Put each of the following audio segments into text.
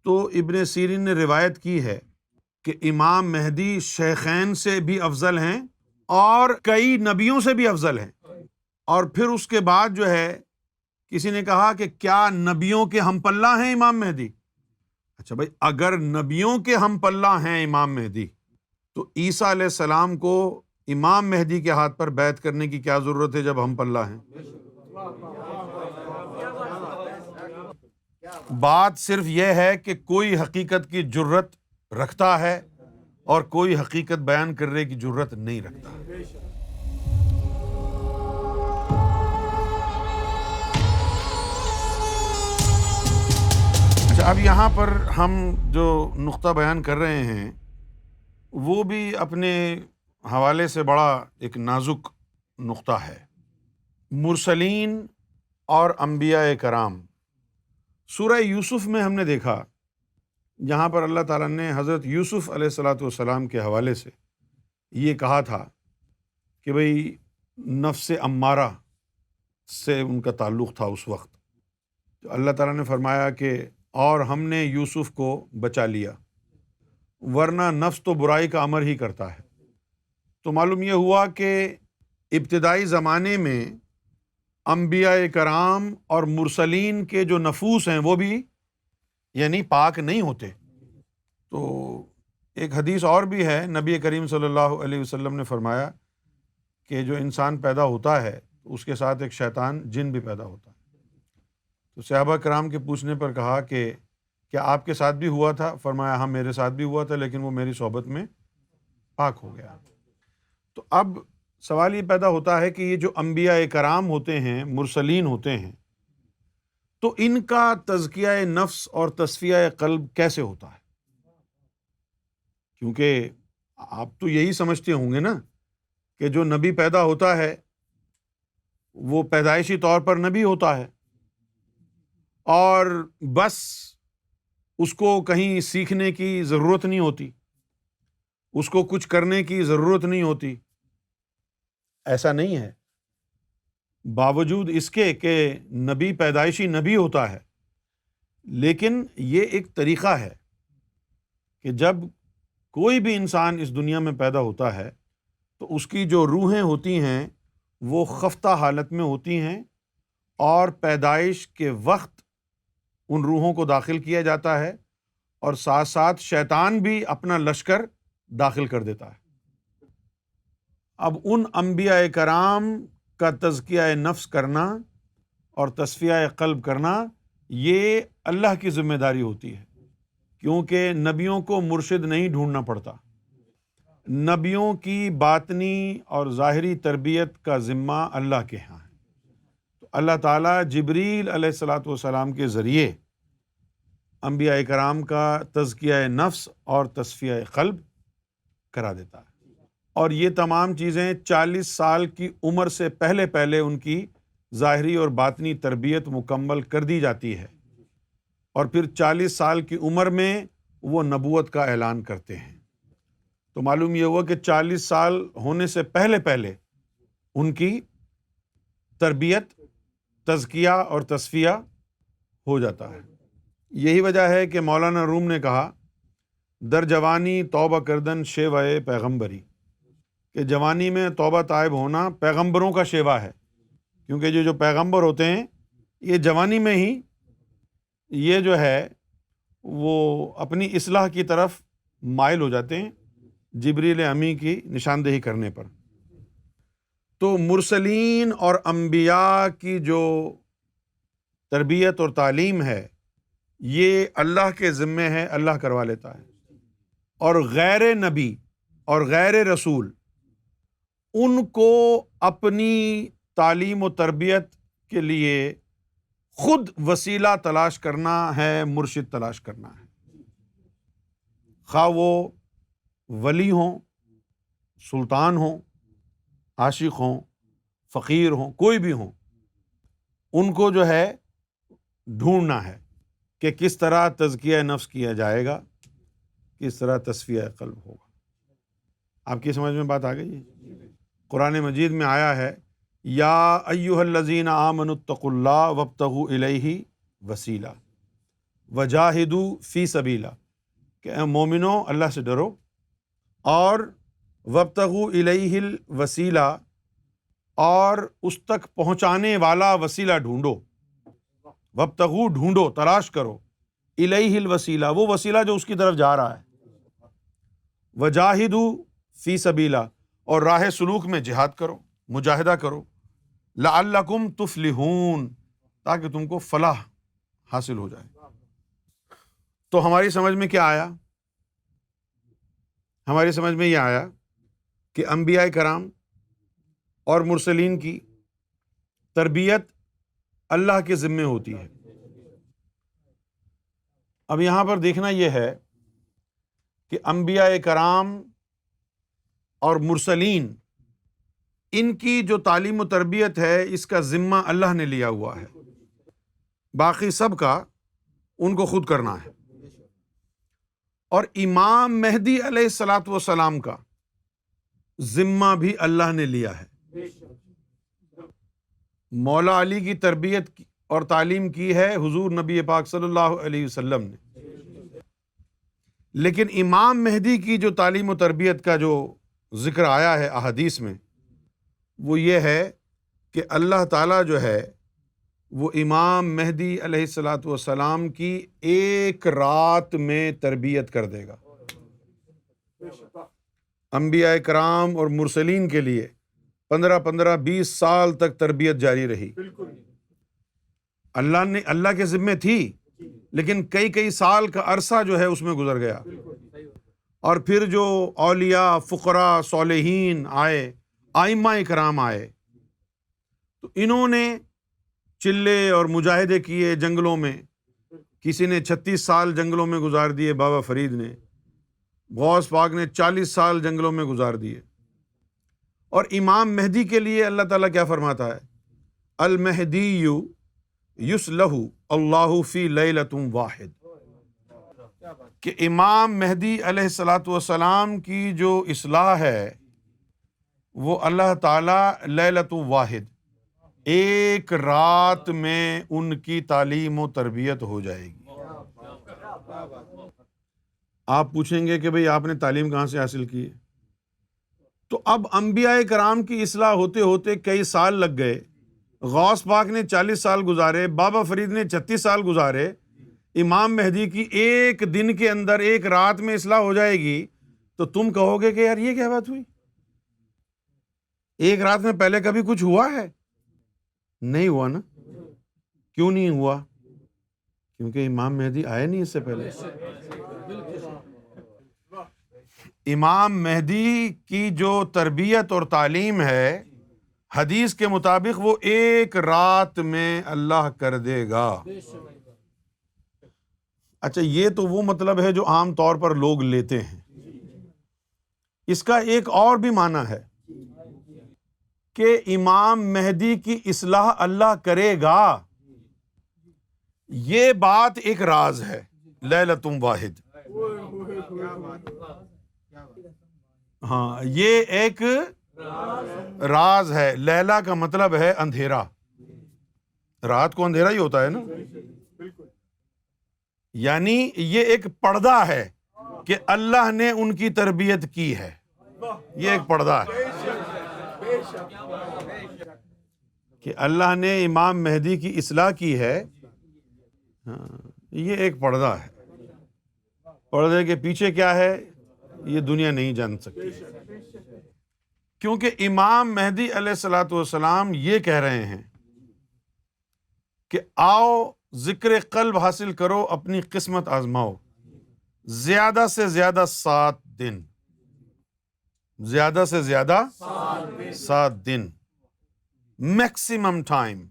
تو ابن سیرین نے روایت کی ہے کہ امام مہدی شیخین سے بھی افضل ہیں اور کئی نبیوں سے بھی افضل ہیں۔ اور پھر اس کے بعد جو ہے کسی نے کہا کہ کیا نبیوں کے ہم پلہ ہیں امام مہدی؟ اچھا بھائی، اگر نبیوں کے ہم پلہ ہیں امام مہدی تو عیسیٰ علیہ السلام کو امام مہدی کے ہاتھ پر بیعت کرنے کی کیا ضرورت ہے جب ہم پلہ ہیں؟ بات صرف یہ ہے کہ کوئی حقیقت کی جرت رکھتا ہے اور کوئی حقیقت بیان کرنے کی جرت نہیں رکھتا۔ اچھا، اب یہاں پر ہم جو نقطہ بیان کر رہے ہیں وہ بھی اپنے حوالے سے بڑا ایک نازک نقطہ ہے۔ مرسلین اور انبیاء کرام، سورہ یوسف میں ہم نے دیکھا جہاں پر اللہ تعالیٰ نے حضرت یوسف علیہ الصلاۃ والسلام کے حوالے سے یہ کہا تھا کہ بھئی نفس امارہ سے ان کا تعلق تھا اس وقت، تو اللہ تعالیٰ نے فرمایا کہ اور ہم نے یوسف کو بچا لیا، ورنہ نفس تو برائی کا امر ہی کرتا ہے۔ تو معلوم یہ ہوا کہ ابتدائی زمانے میں انبیاء کرام اور مرسلین کے جو نفوس ہیں وہ بھی یعنی پاک نہیں ہوتے۔ تو ایک حدیث اور بھی ہے، نبی کریم صلی اللہ علیہ وسلم نے فرمایا کہ جو انسان پیدا ہوتا ہے اس کے ساتھ ایک شیطان جن بھی پیدا ہوتا ہے۔ تو صحابہ کرام کے پوچھنے پر کہا کہ کیا آپ کے ساتھ بھی ہوا تھا؟ فرمایا ہاں میرے ساتھ بھی ہوا تھا، لیکن وہ میری صحبت میں پاک ہو گیا۔ تو اب سوال یہ پیدا ہوتا ہے کہ یہ جو انبیاء کرام ہوتے ہیں، مرسلین ہوتے ہیں، تو ان کا تزکیہ نفس اور تصفیہ قلب کیسے ہوتا ہے؟ کیونکہ آپ تو یہی سمجھتے ہوں گے نا کہ جو نبی پیدا ہوتا ہے وہ پیدائشی طور پر نبی ہوتا ہے اور بس اس کو کہیں سیکھنے کی ضرورت نہیں ہوتی، اس کو کچھ کرنے کی ضرورت نہیں ہوتی۔ ایسا نہیں ہے، باوجود اس کے کہ نبی پیدائشی نبی ہوتا ہے، لیکن یہ ایک طریقہ ہے کہ جب کوئی بھی انسان اس دنیا میں پیدا ہوتا ہے تو اس کی جو روحیں ہوتی ہیں وہ خفتہ حالت میں ہوتی ہیں، اور پیدائش کے وقت ان روحوں کو داخل کیا جاتا ہے اور ساتھ ساتھ شیطان بھی اپنا لشکر داخل کر دیتا ہے۔ اب ان انبیاء کرام کا تزکیہ نفس کرنا اور تصفیہ قلب کرنا یہ اللہ کی ذمہ داری ہوتی ہے، کیونکہ نبیوں کو مرشد نہیں ڈھونڈنا پڑتا۔ نبیوں کی باطنی اور ظاہری تربیت کا ذمہ اللہ کے ہاں ہے۔ تو اللہ تعالیٰ جبریل علیہ الصلاۃ والسلام کے ذریعے انبیاء کرام کا تزکیہ نفس اور تصفیہ قلب کرا دیتا ہے، اور یہ تمام چیزیں 40 سال کی عمر سے پہلے ان کی ظاہری اور باطنی تربیت مکمل کر دی جاتی ہے، اور پھر 40 سال کی عمر میں وہ نبوت کا اعلان کرتے ہیں۔ تو معلوم یہ ہوا کہ 40 سال ہونے سے پہلے ان کی تربیت، تزکیہ اور تصفیہ ہو جاتا ہے۔ یہی وجہ ہے کہ مولانا روم نے کہا در جوانی توبہ کردن شیوہ پیغمبری، کہ جوانی میں توبہ طائب ہونا پیغمبروں کا شیوا ہے، کیونکہ جو پیغمبر ہوتے ہیں یہ جوانی میں ہی یہ جو ہے وہ اپنی اصلاح کی طرف مائل ہو جاتے ہیں جبریل امی کی نشاندہی کرنے پر۔ تو مرسلین اور انبیاء کی جو تربیت اور تعلیم ہے یہ اللہ کے ذمے ہے، اللہ کروا لیتا ہے، اور غیر نبی اور غیر رسول ان کو اپنی تعلیم و تربیت کے لیے خود وسیلہ تلاش کرنا ہے، مرشد تلاش کرنا ہے، خواہ وہ ولی ہوں، سلطان ہوں، عاشق ہوں، فقیر ہوں، کوئی بھی ہوں، ان کو جو ہے ڈھونڈنا ہے کہ کس طرح تزکیہ نفس کیا جائے گا، کس طرح تصفیہ قلب ہوگا۔ آپ کی سمجھ میں بات آ گئی؟ قرآن مجید میں آیا ہے یا ایھا الذین آمنوا اتقوا اللہ وابتغوا الیہ وسیلہ، وجاہدوا فی سبیلہ، کہ اے مومنو اللہ سے ڈرو، اور وابتغوا الیہ الوسیلہ، اور اس تک پہنچانے والا وسیلہ ڈھونڈو، وابتغوا ڈھونڈو، تلاش کرو، الیہ الوسیلہ، وہ وسیلہ جو اس کی طرف جا رہا ہے، وجاہدوا فی سبیلہ، اور راہ سلوک میں جہاد کرو، مجاہدہ کرو، لعلکم تفلحون، تاکہ تم کو فلاح حاصل ہو جائے۔ تو ہماری سمجھ میں کیا آیا؟ ہماری سمجھ میں یہ آیا کہ انبیاء کرام اور مرسلین کی تربیت اللہ کے ذمے ہوتی ہے۔ اب یہاں پر دیکھنا یہ ہے کہ انبیاء کرام اور مرسلین، ان کی جو تعلیم و تربیت ہے اس کا ذمہ اللہ نے لیا ہوا ہے، باقی سب کا ان کو خود کرنا ہے۔ اور امام مہدی علیہ الصلاۃ والسلام کا ذمہ بھی اللہ نے لیا ہے۔ مولا علی کی تربیت اور تعلیم کی ہے حضور نبی پاک صلی اللہ علیہ وسلم نے، لیکن امام مہدی کی جو تعلیم و تربیت کا جو ذکر آیا ہے احادیث میں، وہ یہ ہے کہ اللہ تعالیٰ جو ہے وہ امام مہدی علیہ الصلاۃ والسلام کی ایک رات میں تربیت کر دے گا۔ انبیاء کرام اور مرسلین کے لیے 15-20 سال تک تربیت جاری رہی، اللہ کے ذمے تھی، لیکن کئی سال کا عرصہ جو ہے اس میں گزر گیا۔ اور پھر جو اولیاء، فقراء، صالحین آئے، ائمہ کرام آئے، تو انہوں نے چلے اور مجاہدے کیے جنگلوں میں۔ کسی نے 36 سال جنگلوں میں گزار دیے، بابا فرید نے، غوث پاک نے 40 سال جنگلوں میں گزار دیے۔ اور امام مہدی کے لیے اللہ تعالیٰ کیا فرماتا ہے؟ المہدی یصلح اللہ فی لیلۃ واحد، کہ امام مہدی علیہ الصلاۃ والسلام کی جو اصلاح ہے وہ اللہ تعالیٰ لیلۃ واحد، ایک رات میں ان کی تعلیم و تربیت ہو جائے گی۔ آپ پوچھیں گے کہ بھئی آپ نے تعلیم کہاں سے حاصل کی ہے؟ تو اب انبیاء کرام کی اصلاح ہوتے ہوتے کئی سال لگ گئے، غوث پاک نے 40 سال گزارے، بابا فرید نے 36 سال گزارے، امام مہدی کی ایک دن کے اندر، ایک رات میں اصلاح ہو جائے گی، تو تم کہو گے کہ یار یہ کیا بات ہوئی؟ ایک رات میں پہلے کبھی کچھ ہوا ہے؟ نہیں ہوا نا۔ کیوں نہیں ہوا؟ کیونکہ امام مہدی آئے نہیں اس سے پہلے۔ امام مہدی کی جو تربیت اور تعلیم ہے، حدیث کے مطابق وہ ایک رات میں اللہ کر دے گا۔ اچھا، یہ تو وہ مطلب ہے جو عام طور پر لوگ لیتے ہیں۔ اس کا ایک اور بھی معنی ہے کہ امام مہدی کی اصلاح اللہ کرے گا، یہ بات ایک راز ہے، لیلۃ واحد۔ ہاں، یہ ایک راز ہے۔ لیلہ کا مطلب ہے اندھیرا، رات کو اندھیرا ہی ہوتا ہے نا، یعنی یہ ایک پردہ ہے کہ اللہ نے ان کی تربیت کی ہے، یہ ایک پردہ ہے کہ اللہ نے امام مہدی کی اصلاح کی ہے۔ ہاں، یہ ایک پردہ ہے۔ پردے کے پیچھے کیا ہے یہ دنیا نہیں جان سکتی، کیونکہ امام مہدی علیہ الصلاۃ والسلام یہ کہہ رہے ہیں کہ آؤ ذکر قلب حاصل کرو، اپنی قسمت آزماؤ، زیادہ سے زیادہ 7 دن، زیادہ سے زیادہ 7 دن، میکسیمم ٹائم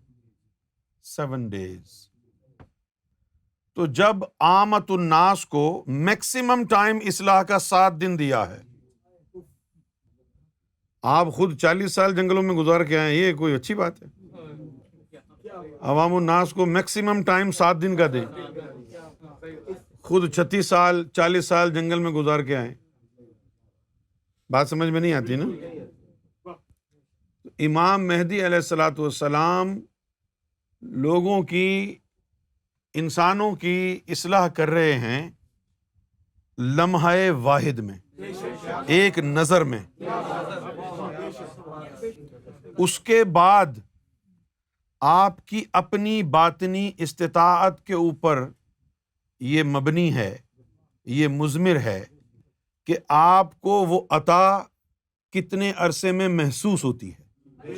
7 days۔ تو جب عامت الناس کو میکسیمم ٹائم اصلاح کا 7 دن دیا ہے، آپ خود 40 سال جنگلوں میں گزار کے آئے، یہ کوئی اچھی بات ہے؟ عوام الناس کو میکسیمم ٹائم 7 دن کا دیں، خود 36 سال 40 سال جنگل میں گزار کے آئے، بات سمجھ میں نہیں آتی نا۔ امام مہدی علیہ الصلاۃ والسلام لوگوں کی انسانوں کی اصلاح کر رہے ہیں لمحہ واحد میں، ایک نظر میں. اس کے بعد آپ کی اپنی باطنی استطاعت کے اوپر یہ مبنی ہے، یہ مضمر ہے کہ آپ کو وہ عطا کتنے عرصے میں محسوس ہوتی ہے.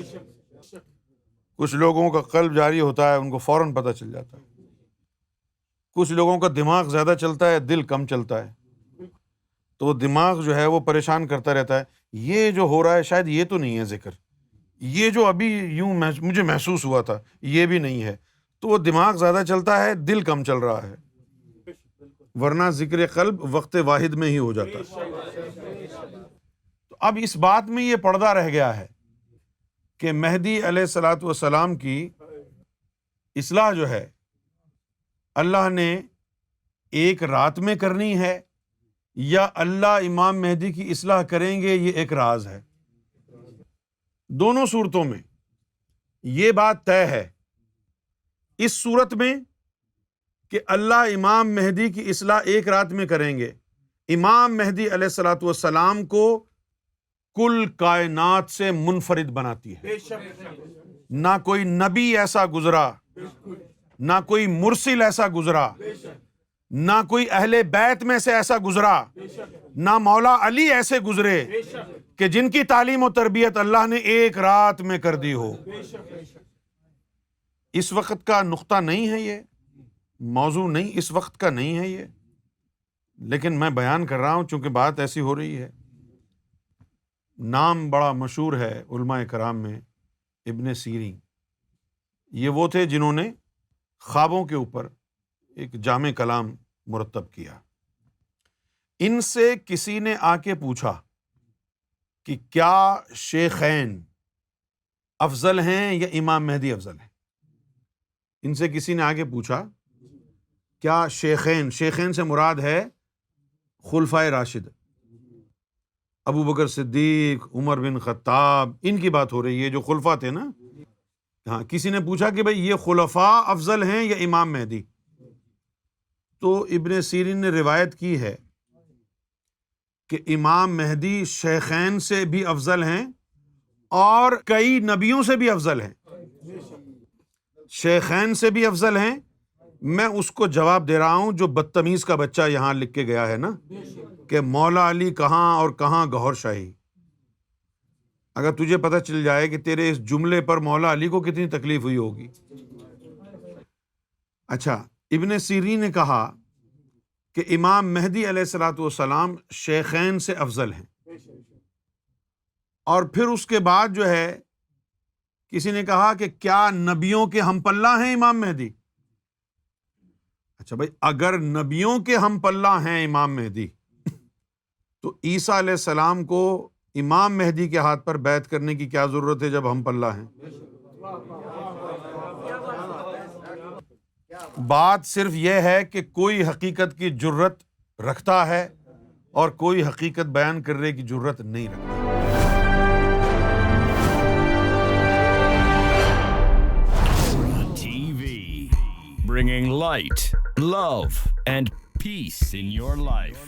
کچھ لوگوں کا قلب جاری ہوتا ہے، ان کو فوراً پتہ چل جاتا ہے. کچھ لوگوں کا دماغ زیادہ چلتا ہے، دل کم چلتا ہے، تو وہ دماغ جو ہے وہ پریشان کرتا رہتا ہے، یہ جو ہو رہا ہے شاید یہ تو نہیں ہے ذکر، یہ جو ابھی یوں مجھے محسوس ہوا تھا یہ بھی نہیں ہے. تو وہ دماغ زیادہ چلتا ہے، دل کم چل رہا ہے، ورنہ ذکر قلب وقت واحد میں ہی ہو جاتا ہے. تو اب اس بات میں یہ پردہ رہ گیا ہے کہ مہدی علیہ الصلاۃ والسلام کی اصلاح جو ہے اللہ نے ایک رات میں کرنی ہے یا اللہ امام مہدی کی اصلاح کریں گے، یہ ایک راز ہے. دونوں صورتوں میں یہ بات طے ہے. اس صورت میں کہ اللہ امام مہدی کی اصلاح ایک رات میں کریں گے، امام مہدی علیہ الصلاۃ والسلام کو کل کائنات سے منفرد بناتی ہے. نہ کوئی نبی ایسا گزرا، نہ کوئی مرسل ایسا گزرا، نہ کوئی اہل بیت میں سے ایسا گزرا، نہ مولا علی ایسے گزرے کہ جن کی تعلیم و تربیت اللہ نے ایک رات میں کر دی ہو. اس وقت کا نقطہ نہیں ہے، یہ موضوع نہیں، اس وقت کا نہیں ہے یہ، لیکن میں بیان کر رہا ہوں چونکہ بات ایسی ہو رہی ہے. نام بڑا مشہور ہے علماء کرام میں، ابن سیرین. یہ وہ تھے جنہوں نے خوابوں کے اوپر ایک جامع کلام مرتب کیا. ان سے کسی نے آ کے پوچھا کہ کیا شیخین افضل ہیں یا امام مہدی افضل ہیں؟ ان سے کسی نے آ کے پوچھا کیا شیخین سے مراد ہے خلفائے راشد، ابو بکر صدیق، عمر بن خطاب، ان کی بات ہو رہی ہے جو خلفاء تھے نا. ہاں، کسی نے پوچھا کہ بھئی یہ خلفاء افضل ہیں یا امام مہدی؟ تو ابن سیرین نے روایت کی ہے کہ امام مہدی شیخین سے بھی افضل ہیں اور کئی نبیوں سے بھی افضل ہیں. شیخین سے بھی افضل ہیں. میں اس کو جواب دے رہا ہوں جو بدتمیز کا بچہ یہاں لکھ کے گیا ہے نا کہ مولا علی کہاں اور کہاں گوہر شاہی. اگر تجھے پتہ چل جائے کہ تیرے اس جملے پر مولا علی کو کتنی تکلیف ہوئی ہوگی. اچھا، ابن سیرین نے کہا کہ امام مہدی علیہ الصلاۃ والسلام شیخین سے افضل ہیں. اور پھر اس کے بعد جو ہے کسی نے کہا کہ کیا نبیوں کے ہم پلہ ہیں امام مہدی؟ اچھا بھائی، اگر نبیوں کے ہم پلہ ہیں امام مہدی تو عیسیٰ علیہ السلام کو امام مہدی کے ہاتھ پر بیعت کرنے کی کیا ضرورت ہے جب ہم پلہ ہیں؟ بات صرف یہ ہے کہ کوئی حقیقت کی جرت رکھتا ہے اور کوئی حقیقت بیان کرنے کی جرت نہیں رکھتا. TV, bringing light, love, and peace in your life.